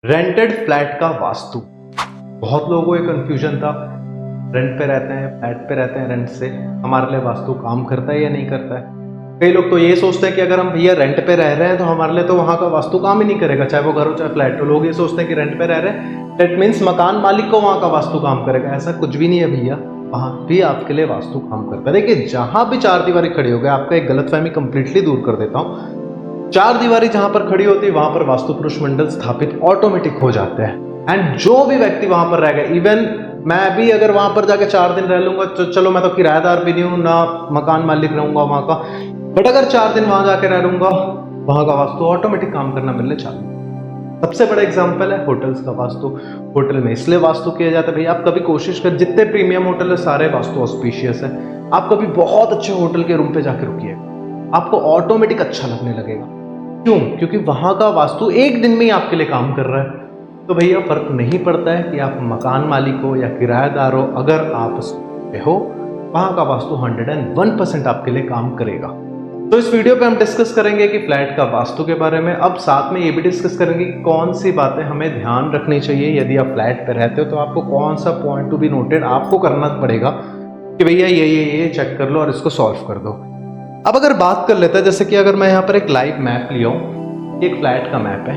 Rented flat का वास्तु। बहुत लोगों को ये कंफ्यूजन था, रेंट पे रहते हैं, फ्लैट पे रहते हैं, रेंट से हमारे लिए वास्तु काम करता है या नहीं करता है। कई लोग तो ये सोचते हैं कि अगर हम भैया रेंट पे रह रहे हैं तो हमारे लिए तो वहाँ का वास्तु काम ही नहीं करेगा, चाहे वो घर हो चाहे फ्लैट हो। लोग ये सोचते हैं कि रेंट पे रह रहे हैं दैट मीन्स मकान मालिक को वहाँ का वास्तु काम करेगा। ऐसा कुछ भी नहीं है भैया, वहाँ भी आपके लिए वास्तु काम करता है। देखिए, जहाँ भी चार दीवारी खड़ी हो गई, आपका एक गलतफहमी कंप्लीटली दूर कर देता हूँ। चार दीवारी जहां पर खड़ी होती है वहां पर वास्तु पुरुष मंडल स्थापित ऑटोमेटिक हो जाते हैं। एंड जो भी व्यक्ति वहां पर रहेगा, इवन मैं भी अगर वहां पर जाकर 4 दिन रह लूंगा तो चलो, मैं तो किराएदार भी नहीं हूं ना मकान मालिक रहूंगा वहां का, बट अगर 4 दिन वहां जाकर रह लूंगा, वहां का वास्तु ऑटोमेटिक काम करना मिलने चालू। सबसे बड़ा एग्जाम्पल है होटल्स का वास्तु। होटल में इसलिए वास्तु किया जाता है भैया, आप कभी कोशिश कर, जितने प्रीमियम होटल है सारे वास्तु ऑस्पिशियस है। आप कभी बहुत अच्छे होटल के रूम पे जाकर रुकिए, आपको ऑटोमेटिक अच्छा लगने लगेगा। क्यों? क्योंकि वहां का वास्तु एक दिन में ही आपके लिए काम कर रहा है। तो भैया फर्क नहीं पड़ता है कि आप मकान मालिक हो या किराएदार हो, अगर आप पे हो वहां का वास्तु 101% आपके लिए काम करेगा। तो इस वीडियो पे हम डिस्कस करेंगे कि फ्लैट का वास्तु के बारे में। अब साथ में ये भी डिस्कस करेंगे कि कौन सी बातें हमें ध्यान रखनी चाहिए। यदि आप फ्लैट पे रहते हो तो आपको कौन सा पॉइंट टू बी नोटेड आपको करना पड़ेगा कि भैया ये चेक कर लो और इसको सॉल्व कर दो। अब अगर बात कर लेते हैं, जैसे कि अगर मैं यहाँ पर एक लाइव मैप लिया हूँ, एक फ्लैट का मैप है।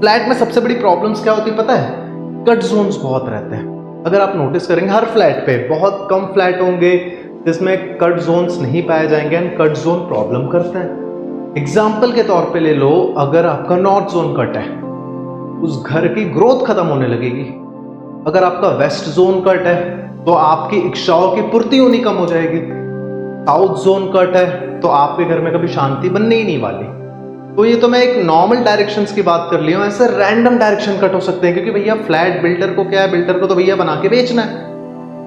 फ्लैट में सबसे बड़ी प्रॉब्लम्स क्या होती है पता है? कट जोन्स बहुत रहते हैं। अगर आप नोटिस करेंगे हर फ्लैट पे बहुत कम फ्लैट होंगे जिसमें कट जोन्स नहीं पाए जाएंगे, एंड कट जोन प्रॉब्लम करते हैं। एग्जाम्पल के तौर पे ले लो, अगर आपका नॉर्थ जोन कट है, उस घर की ग्रोथ खत्म होने लगेगी। अगर आपका वेस्ट जोन कट है तो आपकी इच्छाओं की पूर्ति होनी कम हो जाएगी। साउथ जोन कट है तो आपके घर में कभी शांति बनने ही नहीं वाली। तो ये तो मैं एक नॉर्मल डायरेक्शंस की बात कर लिया हूं, ऐसे रैंडम डायरेक्शन कट हो सकते हैं। क्योंकि भैया फ्लैट बिल्डर को क्या है, बिल्डर को तो भैया बना के बेचना है,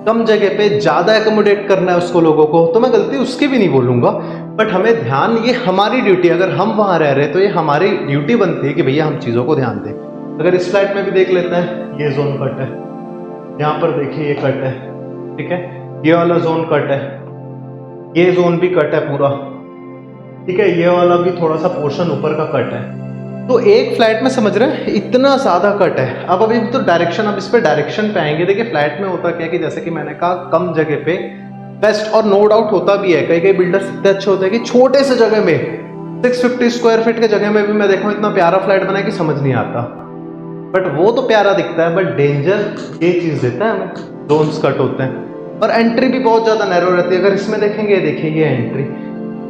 कम जगह पे ज्यादा एकोमोडेट करना है उसको, लोगों को। तो मैं गलती उसकी भी नहीं बोलूंगा, बट हमें ध्यान, ये हमारी ड्यूटी, अगर हम वहां रह रहे हैं तो ये हमारी ड्यूटी बनती है कि भैया हम चीजों को ध्यान दें। अगर इस फ्लैट में भी देख लेते हैं, ये जोन कट है, यहाँ पर देखिए ये कट है, ठीक है, ये वाला जोन कट है, ये जोन भी कट है पूरा, ठीक है, ये वाला भी थोड़ा सा पोर्शन ऊपर का कट है। तो एक फ्लैट में समझ रहे हैं इतना ज्यादा कट है। अब अभी तो डायरेक्शन, अब इस पे डायरेक्शन पे आएंगे। देखिए फ्लैट में होता क्या है कि जैसे कि मैंने कहा, कम जगह पे बेस्ट, और नो डाउट होता भी है, कई कई बिल्डर्स इतने अच्छे होते हैं कि छोटे से जगह में 650 स्क्वायर फीट के जगह में भी मैं देखूं इतना प्यारा फ्लैट बना कि समझ नहीं आता। बट वो तो प्यारा दिखता है, बट डेंजर ये चीज देता है हमें, जोन्स कट होते हैं और एंट्री भी बहुत ज्यादा नैरो रहती है। अगर इसमें देखेंगे, देखिए ये एंट्री,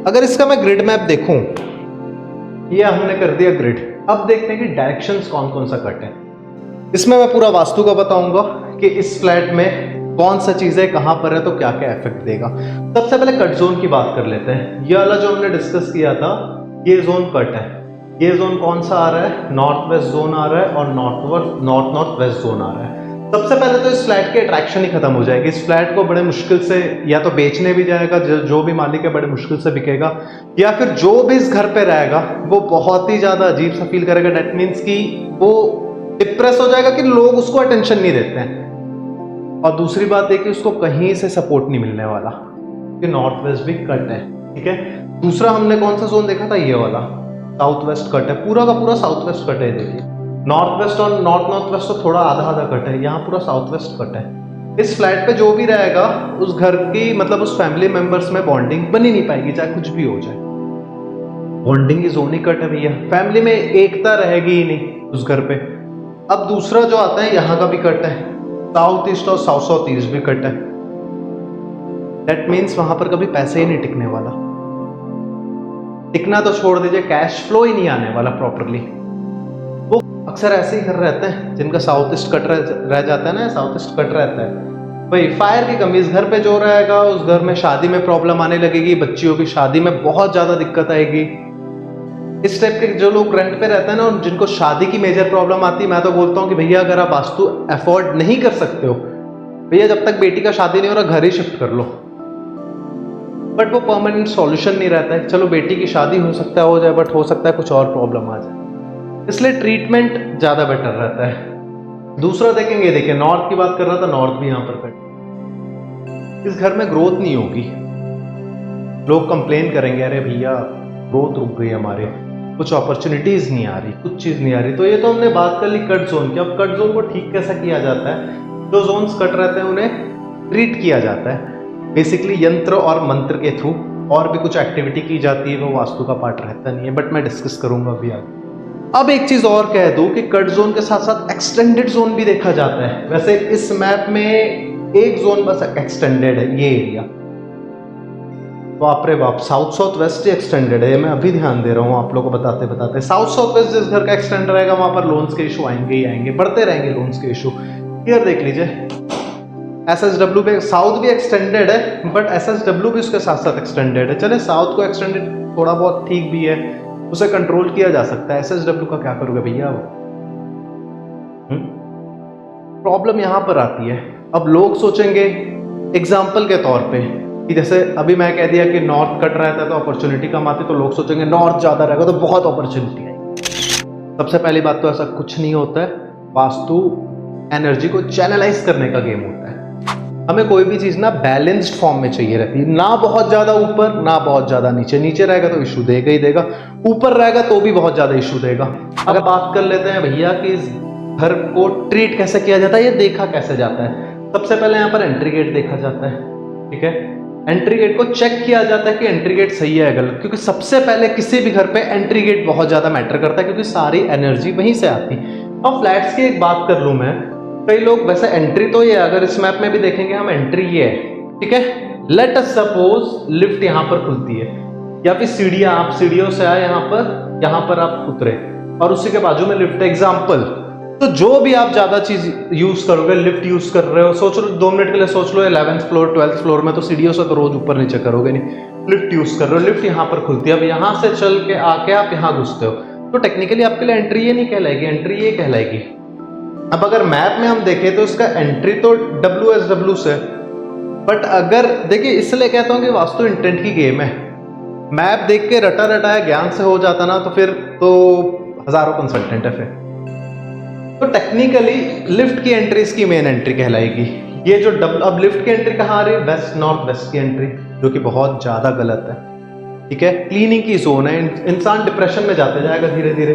अगर इसका मैं ग्रिड मैप देखूं, ये हमने कर दिया ग्रिड। अब देखते हैं कि डायरेक्शंस कौन कौन सा कट है। इसमें मैं पूरा वास्तु का बताऊंगा कि इस फ्लैट में कौन सा चीज है, कहां पर है, तो क्या क्या इफेक्ट देगा। सबसे पहले कट जोन की बात कर लेते हैं। ये वाला जो हमने डिस्कस किया था, ये जोन कट है। ये जोन कौन सा आ रहा है? नॉर्थ वेस्ट जोन आ रहा है और नॉर्थ वेस्ट जोन आ रहा है। सबसे पहले तो इस फ्लैट की अट्रैक्शन ही खत्म हो जाएगी। इस फ्लैट को बड़े मुश्किल से या तो बेचने भी जाएगा, जो भी मालिक है बड़े मुश्किल से बिकेगा, या फिर जो भी इस घर पे रहेगा वो बहुत ही ज्यादा अजीब सा फील करेगा। डेट मीन्स कि वो डिप्रेस हो जाएगा कि लोग उसको अटेंशन नहीं देते हैं। और दूसरी बात है कि उसको कहीं से सपोर्ट नहीं मिलने वाला, कि नॉर्थ वेस्ट भी कट है, ठीक है। दूसरा हमने कौन सा जोन देखा था? ये वाला साउथ वेस्ट कट है, पूरा का पूरा साउथ वेस्ट कट है। देखिए नॉर्थ वेस्ट और नॉर्थ वेस्ट तो थोड़ा आधा आधा कट है, यहाँ पूरा साउथ वेस्ट कट है। इस फ्लैट पे जो भी रहेगा उस घर की, मतलब उस फैमिली मेंबर्स में बॉन्डिंग बनी नहीं पाएगी, चाहे कुछ भी हो जाए। बॉन्डिंग की जोन ही कट है भैया, फैमिली में एकता रहेगी ही नहीं उस घर पे। अब दूसरा जो आता है, यहाँ का भी कट है, साउथ ईस्ट और साउथ ईस्ट भी कट है। दैट मीन्स वहां पर कभी पैसे ही नहीं टिकने वाला। टिकना तो छोड़ दीजिए, कैश फ्लो ही नहीं आने वाला प्रॉपरली। वो अक्सर ऐसे ही कर रहते हैं जिनका साउथ ईस्ट कट रह जाता है ना, साउथ ईस्ट कट रहता है। भाई फायर की कमी, इस घर पे जो रहेगा उस घर में शादी में प्रॉब्लम आने लगेगी, बच्चियों की शादी में बहुत ज्यादा दिक्कत आएगी। इस टाइप के जो लोग रेंट पे रहते हैं ना, और जिनको शादी की मेजर प्रॉब्लम आती है, मैं तो बोलता हूँ कि भैया अगर आप वास्तु अफोर्ड नहीं कर सकते हो, भैया जब तक बेटी का शादी नहीं हो रहा घर ही शिफ्ट कर लो। बट वो परमानेंट सॉल्यूशन नहीं रहता है। चलो बेटी की शादी हो सकता है हो जाए, बट हो सकता है कुछ और प्रॉब्लम आ जाए, इसलिए ट्रीटमेंट ज्यादा बेटर रहता है। दूसरा देखेंगे, देखिए नॉर्थ की बात कर रहा था, नॉर्थ भी यहाँ पर कट। इस घर में ग्रोथ नहीं होगी, लोग कंप्लेन करेंगे, अरे भैया ग्रोथ रुक गई हमारे, कुछ अपॉर्चुनिटीज नहीं आ रही, कुछ चीज नहीं आ रही। तो ये तो हमने बात कर ली कट जोन की। अब कट जोन को ठीक कैसा किया जाता है? जो जोन्स कट रहते हैं उन्हें ट्रीट किया जाता है बेसिकली यंत्र और मंत्र के थ्रू। और भी कुछ एक्टिविटी की जाती है, वो वास्तु का पार्ट रहता नहीं है, बट मैं डिस्कस करूंगा अभी आगे। अब एक चीज और कह दूं कि कट जोन के साथ साथ एक्सटेंडेड जोन भी देखा जाता है। वैसे इस मैप में एक जोन बस एक्सटेंडेड है, ये एरिया। बाप रे बाप, साउथ साउथ वेस्ट ही एक्सटेंडेड है। मैं अभी ध्यान दे रहा हूँ आप लोगों को बताते बताते। साउथ साउथ वेस्ट जिस घर का एक्सटेंड रहेगा वहां पर लोन्स के इशू आएंगे ही आएंगे, बढ़ते रहेंगे लोन्स के इशू। क्लियर देख लीजिए, SSW पे साउथ भी एक्सटेंडेड है, बट SSW भी उसके साथ साथ एक्सटेंडेड है। चले साउथ को एक्सटेंडेड थोड़ा बहुत ठीक भी है, उसे कंट्रोल किया जा सकता है। SSW का क्या करोगे भैया? प्रॉब्लम यहां पर आती है। अब लोग सोचेंगे एग्जाम्पल के तौर पे कि जैसे अभी मैं कह दिया कि नॉर्थ कट रहता है तो अपॉर्चुनिटी कम आती, तो लोग सोचेंगे नॉर्थ ज्यादा रहेगा तो बहुत अपॉर्चुनिटी आएगी। सबसे पहली बात तो ऐसा कुछ नहीं होता है। वास्तु एनर्जी को चैनलाइज करने का गेम होता है। हमें कोई भी चीज ना बैलेंस्ड फॉर्म में चाहिए रहती है, ना बहुत ज्यादा ऊपर ना बहुत ज्यादा नीचे। नीचे रहेगा तो इशू देगा ही देगा, ऊपर रहेगा तो भी बहुत ज्यादा इशू देगा। अगर बात कर लेते हैं भैया कि इस घर को ट्रीट कैसे किया जाता है, ये देखा कैसे जाता है। सबसे पहले यहाँ पर एंट्री गेट देखा जाता है, ठीक है। एंट्री गेट को चेक किया जाता है कि एंट्री गेट सही है गलत, क्योंकि सबसे पहले किसी भी घर पे एंट्री गेट बहुत ज्यादा मैटर करता है, क्योंकि सारी एनर्जी वहीं से आती है। अब फ्लैट्स की एक बात कर लूं मैं, कई लोग वैसे एंट्री तो ये, अगर इस मैप में भी देखेंगे हम एंट्री ये है, ठीक है। लेट अस सपोज लिफ्ट यहाँ पर खुलती है, या फिर सीढ़ियां, आप सीढ़ियों से आए यहाँ पर आप उतरे और उसी के बाजू में लिफ्ट एग्जाम्पल। तो जो भी आप ज्यादा चीज यूज करोगे, लिफ्ट यूज कर रहे हो, सोच लो 2 मिनट के लिए सोच लो 11th फ्लोर 12th फ्लोर में, तो सीढ़ियों से तो रोज ऊपर नीचे करोगे नहीं। लिफ्ट यूज कर रहे हो, लिफ्ट यहाँ पर खुलती है, अब यहाँ से चल के आके आप यहाँ घुसते हो, तो टेक्निकली आपके लिए एंट्री ये नहीं कहलाएगी, एंट्री ये कहलाएगी। अब अगर मैप में हम देखें तो इसका एंट्री तो WSW से, बट अगर देखिए इसलिए कहता हूं कि वास्तु इंटेंट की गेम है। मैप देख के रटा रटाया ज्ञान से हो जाता ना, तो फिर तो हजारों कंसल्टेंट है फिर। तो टेक्निकली लिफ्ट की एंट्री इसकी मेन एंट्री कहलाएगी। ये जो अब लिफ्ट की एंट्री कहाँ आ रही है? वेस्ट नॉर्थ वेस्ट की एंट्री, जो कि बहुत ज्यादा गलत है, ठीक है। क्लीनिंग की जोन है, इंसान डिप्रेशन में जाते जाएगा धीरे धीरे।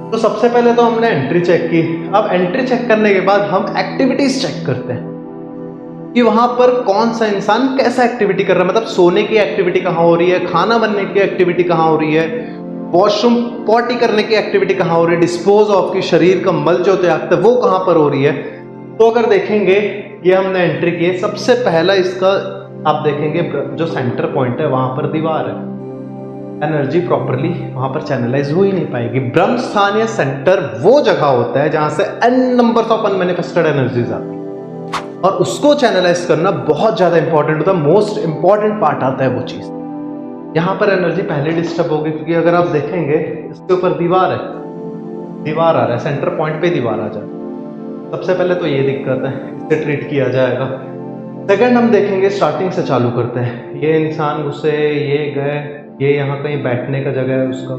तो सबसे पहले तो हमने एंट्री चेक की। अब एंट्री चेक करने के बाद हम एक्टिविटीज चेक करते हैं कि वहां पर कौन सा इंसान कैसा एक्टिविटी कर रहा है। मतलब सोने की एक्टिविटी कहाँ हो रही है, खाना बनने की एक्टिविटी कहाँ हो रही है, वॉशरूम पॉटी करने की एक्टिविटी कहाँ हो रही है, डिस्पोज ऑफ की शरीर का मल जो त्यागता है वो कहाँ पर हो रही है। तो अगर देखेंगे ये हमने एंट्री की, सबसे पहला इसका आप देखेंगे जो सेंटर पॉइंट है वहां पर दीवार है, एनर्जी प्रॉपरली वहां पर चैनलाइज हो ही नहीं पाएगी। ब्रह्म स्थान या सेंटर वो जगह होता है जहां से n numbers of unmanifested energies आती है, और उसको चैनलाइज करना बहुत ज्यादा इंपॉर्टेंट होता है। मोस्ट इंपॉर्टेंट पार्ट आता है वो चीज। यहां पर एनर्जी पहले डिस्टर्ब होगी, क्योंकि अगर आप देखेंगे इसके ऊपर दीवार है, दीवार आ रहा है, सेंटर पॉइंट पे दीवार आ जाए। सबसे पहले तो ये दिक्कत है, इससे ट्रीट किया जाएगा। सेकंड हम देखेंगे, स्टार्टिंग से चालू करते हैं। ये इंसान घुसे, ये गए, ये यहाँ कहीं बैठने का जगह है उसका,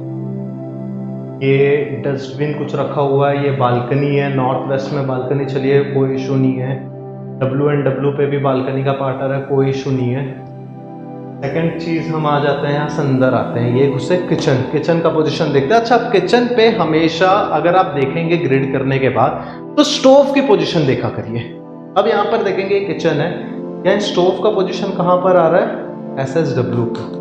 ये डस्टबिन कुछ रखा हुआ है, ये बालकनी है, नॉर्थ वेस्ट में बालकनी चलिए कोई इशू नहीं है। WNW पे भी बालकनी का पार्ट आ रहा है, कोई इशू नहीं है। सेकंड चीज हम आ जाते हैं यहाँ से अंदर आते हैं, ये घुसे किचन, किचन का पोजीशन देखते हैं। अच्छा, किचन पे हमेशा अगर आप देखेंगे ग्रिड करने के बाद तो स्टोव की पोजीशन देखा करिए। अब यहाँ पर देखेंगे किचन है, यहाँ स्टोव का पोजीशन कहाँ पर आ रहा है? SSW पे,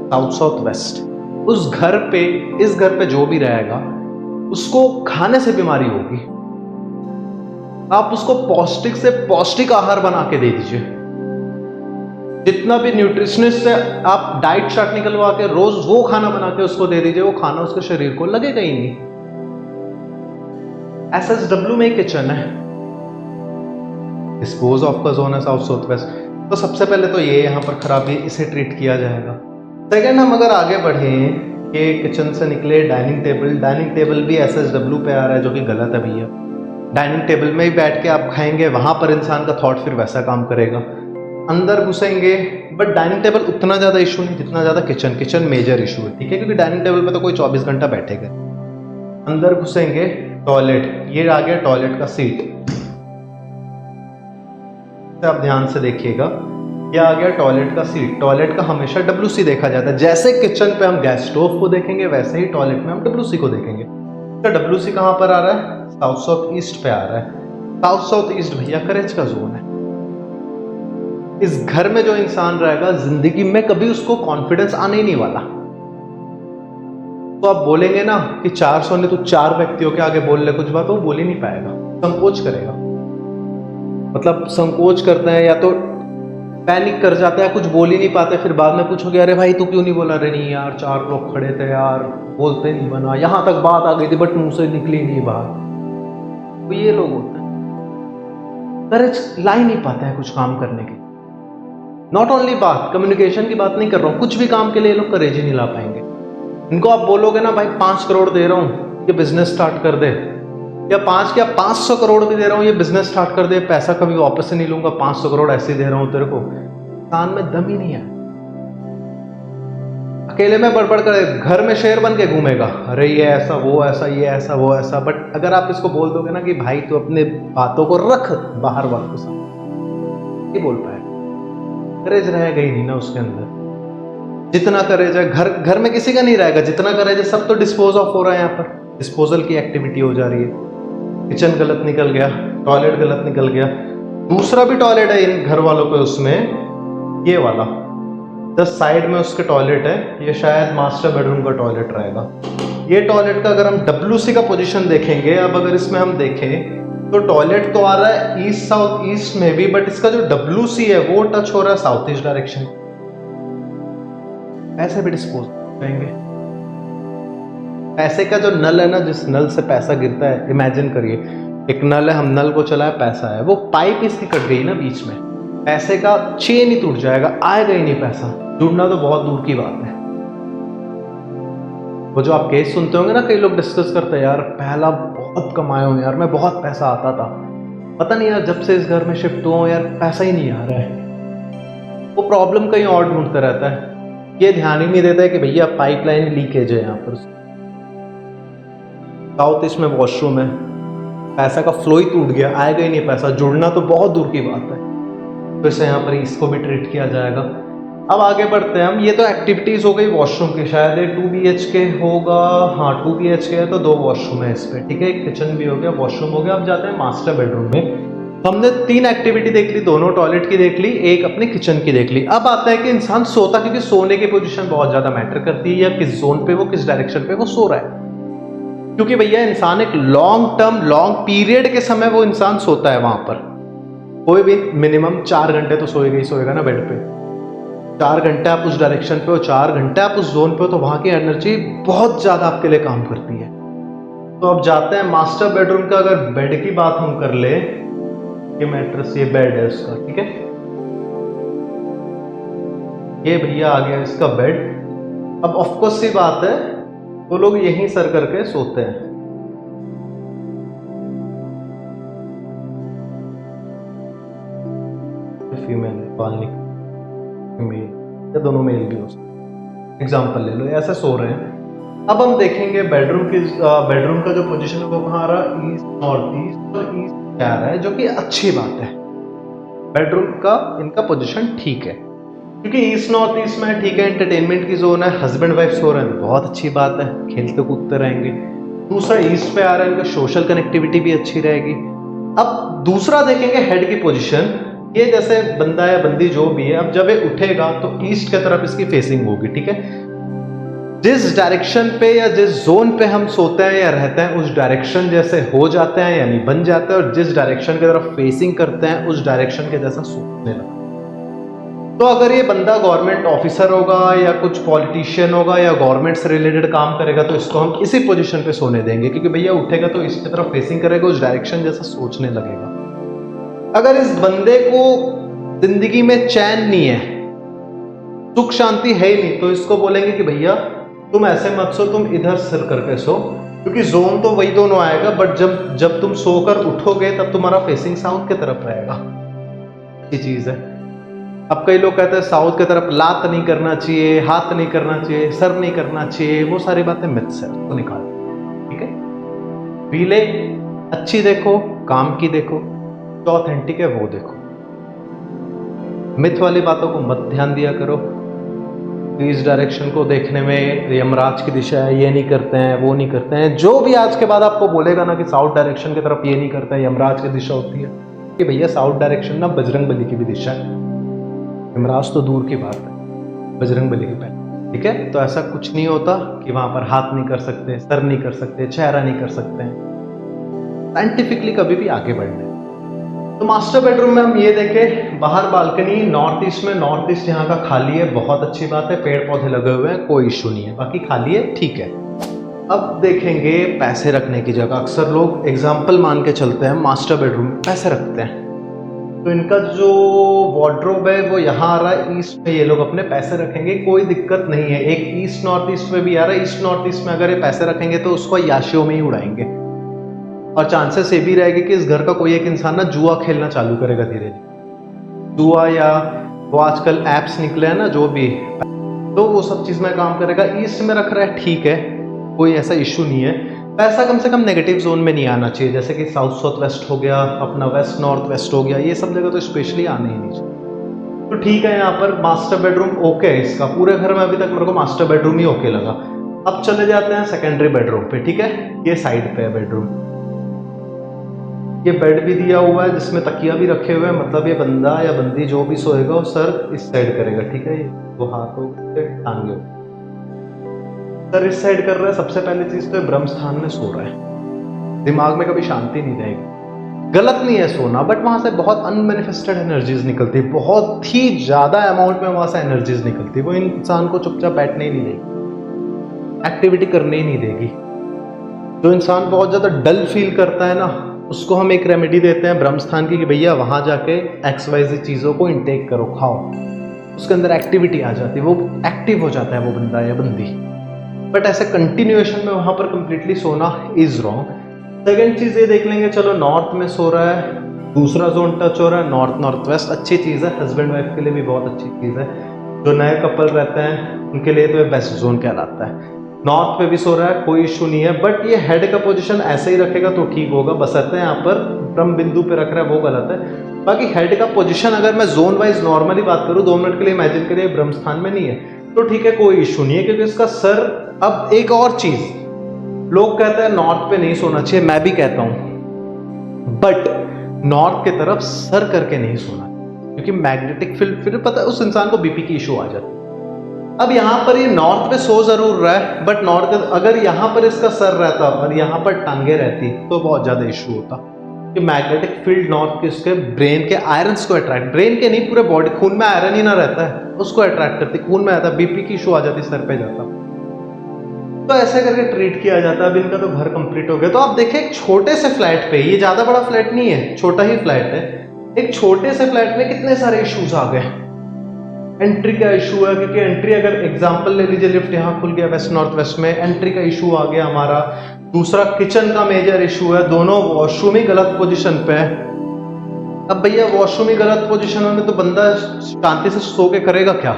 साउथ साउथ वेस्ट। उस घर पे, इस घर पे जो भी रहेगा उसको खाने से बीमारी होगी। आप उसको पौष्टिक से पौष्टिक आहार बना के दे दीजिए, जितना भी न्यूट्रिशनिस्ट है आप डाइट चार्ट निकलवा के रोज वो खाना बना के उसको दे दीजिए, वो खाना उसके शरीर को लगेगा ही नहीं। SSW में किचन है, डिस्पोज ऑफ का जोन है साउथ साउथ वेस्ट। तो सबसे पहले तो ये यहाँ पर खराबी, इसे ट्रीट किया जाएगा। सेकेंड हम अगर आगे बढ़े कि किचन से निकले डाइनिंग टेबल, डाइनिंग टेबल भी SSW पे आ रहा है, जो कि गलत है भैया। डाइनिंग टेबल में ही बैठ के आप खाएंगे, वहां पर इंसान का थॉट फिर वैसा काम करेगा। अंदर घुसेंगे, बट डाइनिंग टेबल उतना ज्यादा इशू नहीं जितना ज्यादा किचन। किचन मेजर इशू है, ठीक है, क्योंकि डाइनिंग टेबल पे तो कोई 24 घंटा बैठेगा। अंदर घुसेंगे, टॉयलेट, ये आ गया टॉयलेट का सीट। आप ध्यान से देखिएगा, ये आ गया टॉयलेट का सीट। टॉयलेट का हमेशा WC देखा जाता है। जैसे किचन पे हम गैस स्टोव को देखेंगे, वैसे ही टॉयलेट में हम WC को देखेंगे। तो WC कहाँ पर आ रहा है? साउथ साउथ ईस्ट पे आ रहा है। साउथ साउथ ईस्ट भैया करेज का जोन है। इस घर में जो इंसान रहेगा, जिंदगी में कभी उसको कॉन्फिडेंस आने ही नहीं वाला। तो आप बोलेंगे ना कि 400 ने तू 4 व्यक्तियों के आगे बोल ले कुछ बात, वो बोल ही नहीं पाएगा, संकोच करेगा। मतलब संकोच करते हैं या तो पैनिक कर जाता है, कुछ बोल ही नहीं पाते। फिर बाद में पूछोगे अरे भाई तू क्यों नहीं बोला? अरे नहीं यार 4 लोग खड़े थे यार, बोलते नहीं बना, यहां तक बात आ गई थी बट मुंह से निकली नहीं बात। तो ये लोग होते हैं, करेज ला ही नहीं पाते हैं कुछ काम करने की। नॉट ओनली बात, कम्युनिकेशन की बात नहीं कर रहा हूं, कुछ भी काम के लिए ये लोग करेज ही नहीं ला पाएंगे। इनको आप बोलोगे ना भाई 5 करोड़ दे रहा हूं, ये बिजनेस स्टार्ट कर दे, या 500 करोड़ भी दे रहा हूं, ये बिजनेस स्टार्ट कर दे, पैसा कभी वापस से नहीं लूंगा, 500 करोड़ ऐसे ही दे रहा हूं तेरे को, कान में दम ही नहीं है। अकेले में बड़बड़ करे, घर में शेर बन के घूमेगा, अरे ये ऐसा वो ऐसा, ये ऐसा वो ऐसा। बट अगर आप इसको बोल दोगे ना कि भाई तू अपने बातों को रख बाहर वालों के साथ, नहीं बोल पाएगा। करेज रहेगा ही नहीं ना उसके अंदर। जितना करेज है घर में किसी का नहीं रहेगा, जितना करेज है सब तो डिस्पोज ऑफ हो रहा है। यहाँ पर डिस्पोजल की एक्टिविटी हो जा रही है। किचन गलत निकल गया, टॉयलेट गलत निकल गया, दूसरा भी टॉयलेट है इन घर वालों पे, उसमें ये वाला जस्ट साइड में उसके टॉयलेट है, ये शायद मास्टर बेडरूम का टॉयलेट रहेगा। ये टॉयलेट का अगर हम WC का पोजीशन देखेंगे, अब अगर इसमें हम देखें तो टॉयलेट तो आ रहा है ईस्ट साउथ ईस्ट में भी, बट इसका जो WC है वो टच हो रहा है साउथ ईस्ट डायरेक्शन। ऐसे भी डिस्पोज करेंगे। पैसे का जो नल है ना, जिस नल से पैसा गिरता है, इमेजिन करिए एक नल है, हम नल को चलाए, पैसा है, वो पाइप इसकी कट गई ना बीच में, पैसे का चेन ही टूट जाएगा, आएगा ही नहीं पैसा। जुड़ना तो बहुत दूर की बात है। वो जो आप केस सुनते होंगे ना, कई लोग डिस्कस करते हैं यार पहला बहुत कमाया हूं यार मैं, बहुत पैसा आता था, पता नहीं यार जब से इस घर में शिफ्ट हुआ हूं यार पैसा ही नहीं आ रहा है। वो प्रॉब्लम कहीं और ढूंढता रहता है, ये ध्यान ही नहीं देता है कि भैया पाइपलाइन लीकेज है यहाँ पर। साउथ ईस्ट में वॉशरूम है, पैसा का फ्लो ही टूट गया, आएगा ही नहीं पैसा, जुड़ना तो बहुत दूर की बात है। तो इसे यहाँ पर इसको भी ट्रीट किया जाएगा। अब आगे बढ़ते हैं हम। ये तो एक्टिविटीज हो गई वॉशरूम की, शायद ये 2 BHK होगा, हाँ 2 BHK है तो 2 वॉशरूम है इस पे, ठीक है। एक किचन भी हो गया, वॉशरूम हो गया। अब जाते हैं मास्टर बेडरूम में। हमने 3 एक्टिविटी देख ली, दोनों टॉयलेट की देख ली, एक अपने किचन की देख ली। अब आता है कि इंसान सोता, क्योंकि सोने की पोजीशन बहुत ज्यादा मैटर करती है, या किस जोन पे वो, किस डायरेक्शन पे वो सो रहा है। क्योंकि भैया इंसान एक लॉन्ग टर्म लॉन्ग पीरियड के समय वो इंसान सोता है वहां पर। कोई भी मिनिमम 4 घंटे तो सोएगा ही सोएगा ना बेड पे। 4 घंटे आप उस डायरेक्शन पे हो, 4 घंटे आप उस जोन पे हो, तो वहां की एनर्जी बहुत ज्यादा आपके लिए काम करती है। तो अब जाते हैं मास्टर बेडरूम का। अगर बेड की बात हम कर ले, ये मैट्रेस, ये बेड है उसका, ठीक है। ये भैया आ गया इसका बेड। अब ऑफकोर्स सी बात है, वो लोग यहीं सर करके सोते हैं। फीमेल पालने फीमेल या दोनों मेल भी हो सकते, एग्जाम्पल ले लो, ऐसे सो रहे हैं। अब हम देखेंगे बेडरूम की, बेडरूम का जो पोजीशन है वो कहाँ आ रहा है, ईस्ट नॉर्थ ईस्ट और ईस्ट क्या आ रहा है, जो कि अच्छी बात है। बेडरूम का इनका पोजीशन ठीक है, क्योंकि ईस्ट नॉर्थ ईस्ट में ठीक है, एंटरटेनमेंट की जोन है, हस्बैंड वाइफ सो रहे हैं, बहुत अच्छी बात है, खेलते कूदते रहेंगे। दूसरा ईस्ट पे आ रहा है, इनका सोशल कनेक्टिविटी भी अच्छी रहेगी। अब दूसरा देखेंगे हेड की पोजीशन, ये जैसे बंदा या बंदी जो भी है, अब जब ये उठेगा तो ईस्ट की तरफ इसकी फेसिंग होगी, ठीक है। जिस डायरेक्शन पे या जिस जोन पे हम सोते हैं या रहते हैं, उस डायरेक्शन जैसे हो जाते हैं यानी बन जाते हैं, और जिस डायरेक्शन की तरफ फेसिंग करते हैं उस डायरेक्शन के जैसा सोचने लगते हैं। तो अगर ये बंदा गवर्नमेंट ऑफिसर होगा या कुछ पॉलिटिशियन होगा या गवर्नमेंट से रिलेटेड काम करेगा, तो इसको हम इसी पोजीशन पे सोने देंगे, क्योंकि भैया उठेगा तो इसकी तरफ फेसिंग करेगा, उस डायरेक्शन जैसा सोचने लगेगा। अगर इस बंदे को जिंदगी में चैन नहीं है, सुख शांति है ही नहीं, तो इसको बोलेंगे कि भैया तुम ऐसे मत सो, तुम इधर सिर करके सो, क्योंकि जोन तो वही दोनों आएगा, बट जब तुम सोकर उठोगे तब तुम्हारा फेसिंग साउथ की तरफ रहेगा। ये चीज है। अब कई लोग कहते हैं साउथ की तरफ लात नहीं करना चाहिए, हाथ नहीं करना चाहिए, सर नहीं करना चाहिए, वो सारी बातें मिथ्स है, उसको निकाल, ठीक है। रीले अच्छी देखो, काम की देखो, जो ऑथेंटिक है वो देखो। मिथ वाली बातों को मत ध्यान दिया करो। इस डायरेक्शन को देखने में यमराज की दिशा है, ये नहीं करते हैं, वो नहीं करते हैं। जो भी आज के बाद आपको बोलेगा ना कि साउथ डायरेक्शन की तरफ ये नहीं करता है, यमराज की दिशा होती है, कि भैया साउथ डायरेक्शन ना बजरंग बली की भी दिशा है। यमराज तो दूर की बात है, बजरंग बली की पहले। ठीक है, तो ऐसा कुछ नहीं होता कि वहां पर हाथ नहीं कर सकते, सर नहीं कर सकते, चेहरा नहीं कर सकते हैं। साइंटिफिकली कभी भी आगे बढ़ने। तो मास्टर बेडरूम में हम ये देखें, बाहर बालकनी नॉर्थ ईस्ट में, नॉर्थ ईस्ट यहाँ का खाली है, बहुत अच्छी बात है, पेड़ पौधे लगे हुए हैं, कोई इशू नहीं है, बाकी खाली है, ठीक है। अब देखेंगे पैसे रखने की जगह। अक्सर लोग एग्जाम्पल मान के चलते हैं, मास्टर बेडरूम में पैसे रखते हैं, तो इनका जो वार्डरोब है वो यहाँ आ रहा है ईस्ट में, ये लोग अपने पैसे रखेंगे, कोई दिक्कत नहीं है। एक ईस्ट नॉर्थ ईस्ट में भी आ रहा है, ईस्ट नॉर्थ ईस्ट में अगर ये पैसे रखेंगे तो उसको याशियों में ही उड़ाएंगे, और चांसेस ये भी रहेगी कि इस घर का कोई एक इंसान ना जुआ खेलना चालू करेगा धीरे धीरे। जुआ या वो आजकल एप्स निकले हैं ना जो भी, तो वो सब चीज में काम करेगा। ईस्ट में रख रहा है, ठीक है, कोई ऐसा इशू नहीं है। पैसा कम से कम नेगेटिव जोन में नहीं आना चाहिए, जैसे कि साउथ साउथ वेस्ट हो गया, अपना वेस्ट नॉर्थ वेस्ट हो गया, ये सब जगह तो स्पेशली आने ही नहीं चाहिए। तो ठीक है, यहाँ पर मास्टर बेडरूम ओके है इसका। पूरे घर में अभी तक मेरे को मास्टर बेडरूम ही ओके लगा। अब चले जाते हैं सेकेंडरी बेडरूम पे। ठीक है, ये साइड पे है बेडरूम, ये बेड भी दिया हुआ है जिसमें तकिया भी रखे हुए हैं, मतलब ये बंदा या बंदी जो भी सोएगा वो सर इस साइड करेगा। ठीक है, वो हाथों से टांगे सर इस साइड कर रहा है। सबसे पहली चीज तो ब्रह्म स्थान में सो रहा है, दिमाग में कभी शांति नहीं रहेगी। गलत नहीं है सोना, बट वहां से बहुत अनमैनिफेस्टेड एनर्जीज निकलती है, बहुत ही ज्यादा अमाउंट में वहां से एनर्जीज निकलती है। वो इंसान को चुपचाप बैठने ही नहीं देगी, एक्टिविटी करने ही नहीं देगी। जो इंसान बहुत ज्यादा डल फील करता है ना, उसको हम एक रेमेडी देते हैं ब्रह्म स्थान की, कि भैया वहां जाके XYZ चीजों को इनटेक करो, खाओ, उसके अंदर एक्टिविटी आ जाती है, वो एक्टिव हो जाता है वो बंदा या बंदी। बट ऐसे कंटिन्यूएशन में वहां पर कंप्लीटली सोना इज रॉन्ग। सेकेंड चीज ये देख लेंगे, चलो नॉर्थ में सो रहा है, दूसरा जोन टच हो रहा है, नॉर्थ नॉर्थ वेस्ट, अच्छी चीज है, हस्बैंड वाइफ के लिए भी बहुत अच्छी चीज है। जो नए कपल रहते हैं उनके लिए तो ये बेस्ट जोन कहलाता है। नॉर्थ पे भी सो रहा है, कोई इशू नहीं है, बट ये हेड का पोजीशन ऐसे ही रखेगा तो ठीक होगा, बशर्ते यहाँ पर ब्रह्म बिंदु पे रख रहा है वो गलत है। बाकी हेड का पोजीशन अगर मैं जोन वाइज नॉर्मली बात करूँ, 2 मिनट के लिए इमेजिन करिए ब्रह्म स्थान में नहीं है तो ठीक है, कोई इशू नहीं है, क्योंकि इसका सर। अब एक और चीज, लोग कहते हैं नॉर्थ पे नहीं सोना चाहिए, मैं भी कहता हूं, बट नॉर्थ की तरफ सर करके नहीं सोना, क्योंकि मैग्नेटिक फील्ड फिर पता है उस इंसान को बीपी की इशू आ जाती है। अब यहाँ पर ये नॉर्थ पे सो जरूर रहा है, बट नॉर्थ अगर यहाँ पर इसका सर रहता और यहाँ पर टांगे रहती तो बहुत ज्यादा इशू होता, कि मैग्नेटिक फील्ड नॉर्थ के इसके ब्रेन के आयरन्स को अट्रैक्ट, ब्रेन के नहीं पूरे बॉडी, खून में आयरन ही ना रहता है, उसको अट्रैक्ट करती, खून में आता, बीपी की इशू आ जाती, सर पे जाता, तो ऐसे करके ट्रीट किया जाता है। अब इनका तो घर कंप्लीट हो गया। तो आप देखें एक छोटे से फ्लैट पे, ये ज्यादा बड़ा फ्लैट नहीं है, छोटा ही फ्लैट है, एक छोटे से फ्लैट में कितने सारे इश्यूज आ गए। एंट्री का इशू है, क्योंकि एंट्री अगर एग्जांपल ले लीजिए, लिफ्ट यहाँ खुल गया वेस्ट नॉर्थ वेस्ट में, एंट्री का इशू आ गया हमारा। दूसरा किचन का मेजर इशू है, दोनों वॉशरूम ही गलत पोजीशन पे है। अब भैया वॉशरूम ही गलत पोजीशन में तो बंदा शांति से सो के करेगा क्या?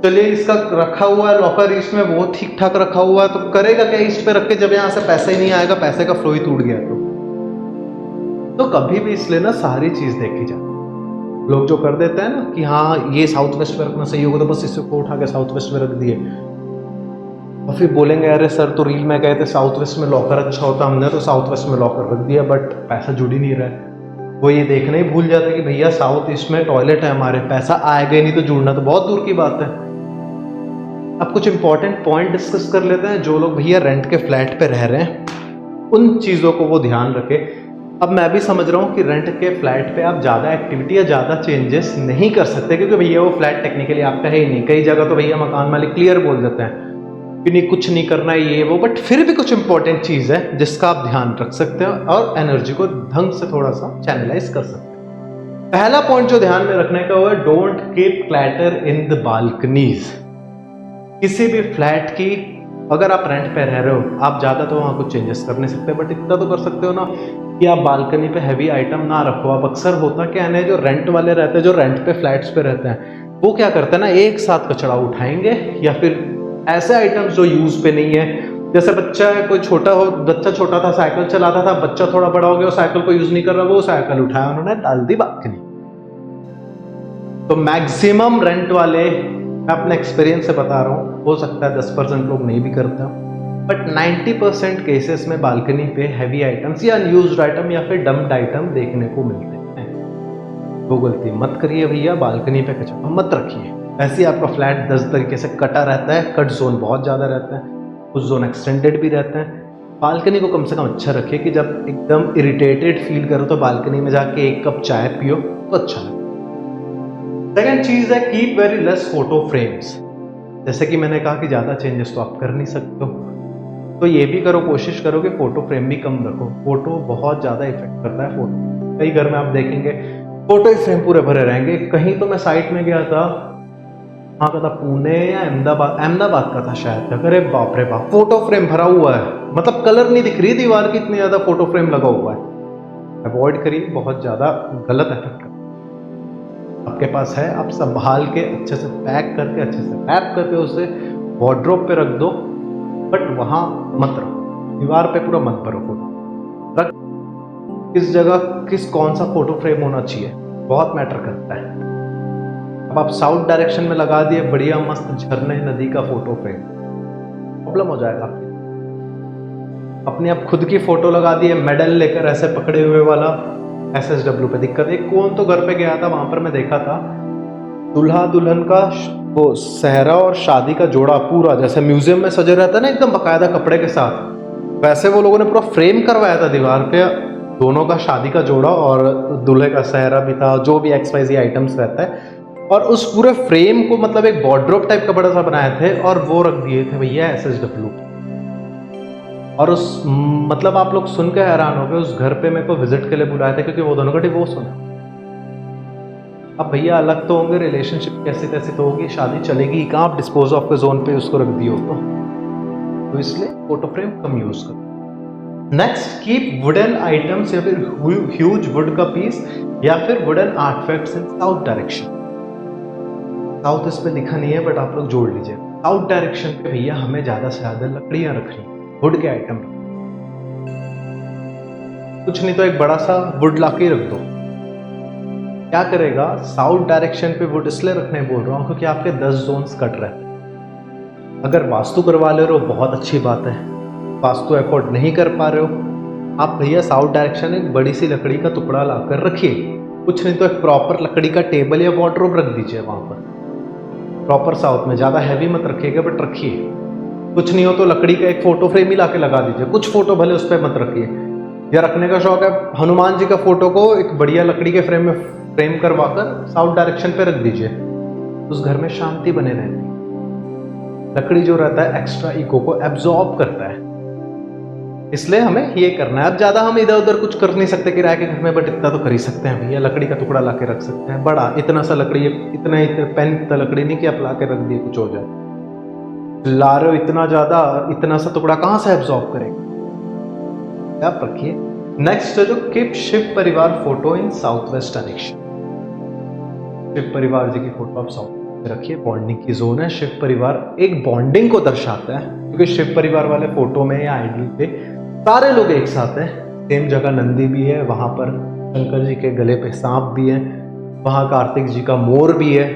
चलिए इसका रखा हुआ है लॉकर ईस्ट में, वो ठीक ठाक रखा हुआ है, तो करेगा क्या ईस्ट पे रख के, जब यहाँ से पैसा ही नहीं आएगा, पैसे का फ्लो ही टूट गया तो कभी भी इसलिए ना सारी चीज देखी जाए। लोग जो कर देते हैं ना कि हाँ ये साउथ वेस्ट में रखना सही होगा, तो बस इसे को उठा के साउथ वेस्ट में रख दिए, और फिर बोलेंगे अरे सर तो रील में गए थे साउथ वेस्ट में लॉकर अच्छा होता, हमने तो साउथ वेस्ट में लॉकर रख दिया, बट पैसा जुड़ ही नहीं रहा है। वो ये देखना ही भूल जाते कि भैया साउथ ईस्ट में टॉयलेट है हमारे, पैसा आएगा ही नहीं, तो जुड़ना तो बहुत दूर की बात है। अब कुछ इंपॉर्टेंट पॉइंट डिस्कस कर लेते हैं। जो लोग भैया रेंट के फ्लैट पे रह रहे हैं उन चीज़ों को वो ध्यान रखें। अब मैं भी समझ रहा हूँ कि रेंट के फ्लैट पे आप ज़्यादा एक्टिविटी या ज़्यादा चेंजेस नहीं कर सकते, क्योंकि भैया वो फ्लैट टेक्निकली आपका है ही नहीं। कई जगह तो भैया मकान मालिक क्लियर बोल देते हैं कि नहीं कुछ नहीं करना है ये वो, बट फिर भी कुछ इंपॉर्टेंट चीज़ है जिसका आप ध्यान रख सकते हैं और एनर्जी को ढंग से थोड़ा सा चैनलाइज कर सकते हैं। पहला पॉइंट जो ध्यान में रखने का वो है, don't keep clatter in the balconies. किसी भी फ्लैट की अगर आप रेंट पे रह रहे हो, आप ज़्यादा तो वहाँ कुछ चेंजेस कर नहीं सकते, बट इतना तो कर सकते हो ना कि आप बालकनी पे हैवी आइटम ना रखो। अब अक्सर होता क्या है, जो रेंट वाले रहते हैं, जो रेंट पे फ्लैट्स पे रहते हैं, वो क्या करते हैं ना, एक साथ कचरा उठाएंगे, या फिर ऐसे आइटम्स जो यूज पे नहीं है, जैसे बच्चा है, कोई छोटा हो, बच्चा छोटा था साइकिल चलाता था, बच्चा थोड़ा बड़ा हो गया साइकिल को यूज नहीं कर रहा, वो साइकिल उठाया उन्होंने डाल दी बालकनी। तो मैक्सिमम रेंट वाले, मैं अपने एक्सपीरियंस से बता रहा हूँ, हो सकता है 10% लोग नहीं भी करते, बट 90% केसेस में बालकनी पे हैवी आइटम्स या अनयूज्ड आइटम या फिर डम्प्ड आइटम देखने को मिलते हैं। वो गलती मत करिए भैया, बालकनी पे कचरा मत रखिए। ऐसे ही आपका फ्लैट 10 तरीके से कटा रहता है, कट जोन बहुत ज़्यादा रहता है, कुछ जोन एक्सटेंडेड भी रहते हैं। बालकनी को कम से कम अच्छा रखिए कि जब एकदम इरिटेटेड फील करो तो बालकनी में जाके 1 कप चाय पियो तो अच्छा लगे। सेकेंड चीज़ है keep very less photo frames. जैसे कि मैंने कहा कि ज़्यादा चेंजेस तो आप कर नहीं सकते हो, तो ये भी करो, कोशिश करो कि फोटो फ्रेम भी कम रखो। फोटो बहुत ज़्यादा इफेक्ट करता है। फोटो कई घर में आप देखेंगे फोटो ही फ्रेम पूरे भरे रहेंगे। कहीं तो मैं साइट में गया था, हाँ का था पुणे या अहमदाबाद का था शायद, अरे बाप रे बाप, फोटो फ्रेम भरा हुआ है, मतलब कलर नहीं दिख रही दीवार की, इतनी ज़्यादा फोटो फ्रेम लगा हुआ है। अवॉइड करिए, बहुत ज़्यादा गलत इफेक्ट करता है। आपके पास है, आप संभाल के अच्छे से पैक करके, अच्छे से रैप करके उसे वार्डरोब पे रख दो, बट वहां मत रखो, दीवार पे पूरा मत भरो फोटो। रख किस जगह कौन सा फोटो फ्रेम होना चाहिए बहुत मैटर करता है। अब आप साउथ डायरेक्शन में लगा दिए बढ़िया मस्त झरने नदी का फोटो फ्रेम, प्रॉब्लम हो जाएगा आपकी। अपनी आप खुद की फोटो लगा दिए मेडल लेकर ऐसे पकड़े हुए वाला, SSW पे दिक्कत। एक कौन तो घर पे गया था, वहां पर मैं देखा था दूल्हा दुल्हन का वो सहरा और शादी का जोड़ा पूरा जैसे म्यूजियम में सजा रहता है ना, एकदम बकायदा कपड़े के साथ, वैसे वो लोगों ने पूरा फ्रेम करवाया था दीवार पे, दोनों का शादी का जोड़ा और दूल्हे का सहरा भी था, जो भी XYZ आइटम्स रहता है, और उस पूरे फ्रेम को मतलब एक वार्डरोब टाइप का बड़ा सा बनाए थे और वो रख दिए थे भैया SSW। और उस मतलब आप लोग सुन के हैरान हो गए, उस घर पे मेरे को विजिट के लिए बुलाया था क्योंकि वो दोनों का डिवोर्स होना। अब भैया अलग तो होंगे, रिलेशनशिप कैसे कैसे तो होगी, शादी चलेगी कहाँ, आप डिस्पोज ऑफ के जोन पे उसको रख दिए हो तो इसलिए फोटो फ्रेम कम यूज करो। नेक्स्ट, कीप वुडन आइटम्स या फिर ह्यूज वुड का पीस या फिर वुडन आर्टिफैक्ट्स इन साउथ डायरेक्शन। साउथ इस पे लिखा नहीं है बट आप लोग जोड़ लीजिए, साउथ डायरेक्शन पे भैया हमें ज्यादा से ज्यादा लकड़ियां रखनी, वुड के आइटम, कुछ नहीं तो एक बड़ा सा वुड लाके रख दो। क्या करेगा, साउथ डायरेक्शन पे वुड इसलिए रखने बोल रहा हूं क्योंकि आपके 10 जोन्स कट रहे हैं। अगर वास्तु करवा ले रहे हो बहुत अच्छी बात है, वास्तु अफोर्ड नहीं कर पा रहे हो आप भैया साउथ डायरेक्शन एक बड़ी सी लकड़ी का टुकड़ा लाकर रखिए, कुछ नहीं तो एक प्रॉपर लकड़ी का टेबल या वार्डरोब रख दीजिए वहां पर, प्रॉपर साउथ में, ज्यादा हैवी मत रखिएगा बट रखिए। कुछ नहीं हो तो लकड़ी का एक फोटो फ्रेम ही लाके लगा दीजिए, कुछ फोटो भले उस पर मत रखिए। या रखने का शौक है हनुमान जी का फोटो को एक बढ़िया लकड़ी के फ्रेम में फ्रेम करवाकर साउथ डायरेक्शन पे रख दीजिए, उस घर में शांति बने रहती है। लकड़ी जो रहता है एक्स्ट्रा इको को एब्जॉर्ब करता है, इसलिए हमें ये करना है। अब ज्यादा हम इधर उधर कुछ कर नहीं सकते किराए के घर में, बट इतना तो कर ही सकते हैं भैया, लकड़ी का टुकड़ा लाके रख सकते हैं, बड़ा इतना सा लकड़ी, इतना पेन इतना लकड़ी नहीं कि आप लाके रख दिए कुछ हो जाए, ला रहे हो इतना ज्यादा, इतना सा टुकड़ा कहां से एब्जॉर्ब करेगा, आप रखिए। नेक्स्ट है जो कीप शिव परिवार फोटो इन साउथ वेस्ट डायरेक्शन। शिव परिवार जी की फोटो आप साउथ में रखिए, बॉन्डिंग की जोन है। शिव परिवार एक बॉन्डिंग को दर्शाता है क्योंकि शिव परिवार वाले फोटो में या आइडल पे सारे लोग एक साथ हैं, सेम जगह नंदी भी है, वहां पर शंकर जी के गले पे सांप भी है, वहां कार्तिक जी का मोर भी है।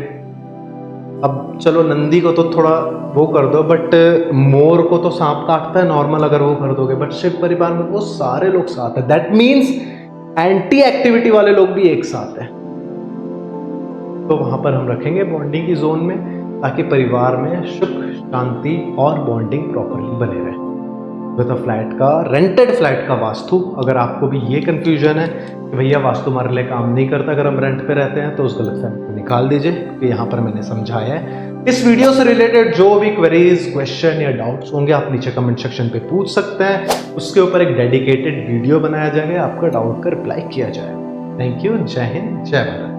अब चलो नंदी को तो थोड़ा वो कर दो, बट मोर को तो सांप काटता है नॉर्मल अगर वो कर दोगे, बट शिव परिवार में वो सारे लोग साथ है, दैट मीन्स एंटी एक्टिविटी वाले लोग भी एक साथ हैं, तो वहां पर हम रखेंगे बॉन्डिंग की जोन में, ताकि परिवार में सुख शांति और बॉन्डिंग प्रॉपरली बने रहे। तो फ्लैट का, रेंटेड फ्लैट का वास्तु, अगर आपको भी ये कंफ्यूजन है कि भैया वास्तु हमारे लिए काम नहीं करता अगर हम रेंट पे रहते हैं, तो उस गलतफहमी को निकाल दीजिए कि यहाँ पर मैंने समझाया है। इस वीडियो से रिलेटेड जो भी क्वेरीज, क्वेश्चन या डाउट्स होंगे आप नीचे कमेंट सेक्शन पे पूछ सकते हैं, उसके ऊपर एक डेडिकेटेड वीडियो बनाया जाएगा, आपका डाउट का रिप्लाई किया जाएगा। थैंक यू, जय हिंद, जय भारत।